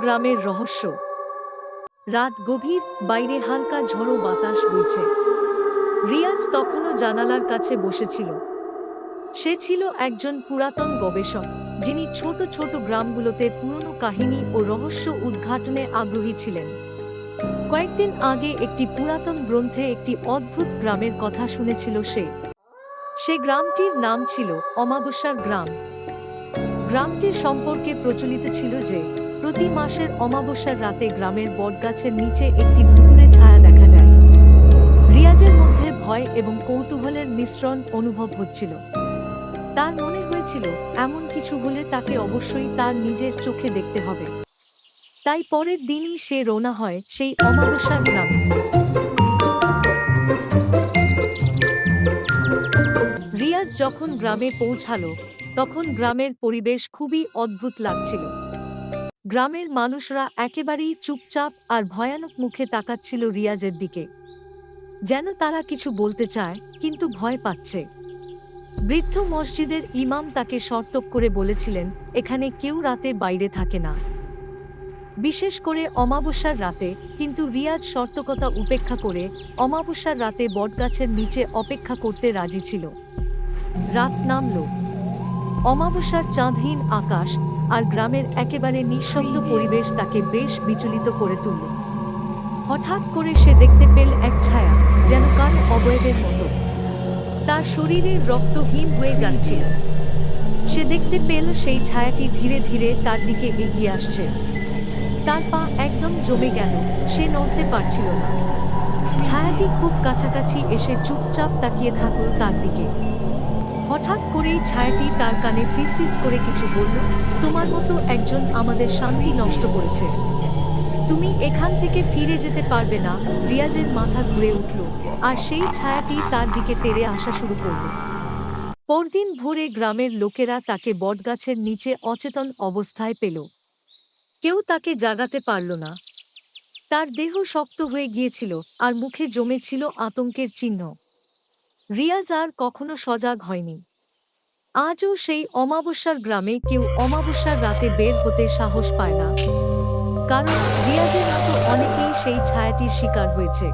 গ্রামের রহস্য। রাত গভীর, বাইরে হালকা ঝড়ো বাতাস বইছে। রিয়াজ তখনও জানালার কাছে বসেছিল। সে ছিল একজন পুরাতন গবেষক, যিনি ছোট ছোট গ্রামগুলোতে পুরনো কাহিনী ও রহস্য উদ্ঘাটনে আগ্রহী ছিলেন। কয়েকদিন আগে একটি পুরাতন গ্রন্থে একটি অদ্ভুত গ্রামের কথা শুনেছিল সে। সে গ্রামটির নাম ছিল অমাবস্যার গ্রাম। গ্রামটির সম্পর্কে প্রচলিত ছিল যে প্রতি মাসের অমাবস্যার রাতে গ্রামের বটগাছের নিচে একটি ভুতুড়ে ছায়া দেখা যায়। রিয়াজের মধ্যে ভয় এবং কৌতূহলের মিশ্রণ অনুভব হচ্ছিল। তার মনে হয়েছিল এমন কিছু হলে তাকে অবশ্যই তার নিজের চোখে দেখতে হবে। তাই পরের দিনই সে রওনা হয় সেই অমাবস্যার গ্রামে। রিয়াজ যখন গ্রামে পৌঁছালো, তখন গ্রামের পরিবেশ খুবই অদ্ভুত লাগছিল। গ্রামের মানুষরা একেবারেই চুপচাপ আর ভয়ানক মুখে তাকাচ্ছিল রিয়াজের দিকে, যেন তারা কিছু বলতে চায় কিন্তু ভয় পাচ্ছে। বৃদ্ধ মসজিদের ইমাম তাকে সতর্ক করে বলেছিলেন, এখানে কেউ রাতে বাইরে থাকে না, বিশেষ করে অমাবস্যার রাতে। কিন্তু রিয়াজ সতর্কতা উপেক্ষা করে অমাবস্যার রাতে বটগাছের নিচে অপেক্ষা করতে রাজি ছিল। রাত নামল। অমাবস্যার চাঁদহীন আকাশ আর গ্রামের একেবারে নিঃশব্দ পরিবেশ তাকে বেশ বিচলিত করে তুলল। হঠাৎ করে সে দেখতে পেল এক ছায়া, যেন কারো অবয়বের মতো। তার শরীরের রক্ত হিম হয়ে যাচ্ছিল। সে দেখতে পেল সেই ছায়াটি ধীরে ধীরে তার দিকে এগিয়ে আসছে। তার পা একদম জমে গেল, সে নড়তে পারছিল না। ছায়াটি খুব কাছাকাছি এসে চুপচাপ তাকিয়ে থাকল তার দিকে। হঠাৎ করেই ছায়াটি তার কানে ফিসফিস করে কিছু বলল, তোমার মতো একজন আমাদের শান্তি নষ্ট করেছে, তুমি এখান থেকে ফিরে যেতে পারবে না। রিয়াজের মাথা ঘুরে উঠল, আর সেই ছায়াটি তার দিকে তেড়ে আসা শুরু করল। পরদিন ভোরে গ্রামের লোকেরা তাকে বটগাছের নিচে অচেতন অবস্থায় পেল। কেউ তাকে জাগাতে পারল না। তার দেহ শক্ত হয়ে গিয়েছিল আর মুখে জমেছিল আতঙ্কের চিহ্ন। রিয়াজ আর কখনো সজাগ হয়নি। আজও সেই অমাবস্যার গ্রামে কেউ অমাবস্যার রাতে বের হতে সাহস পায় না, কারণ রিয়াজের মতো অনেকেই সেই ছায়াটির শিকার হয়েছে।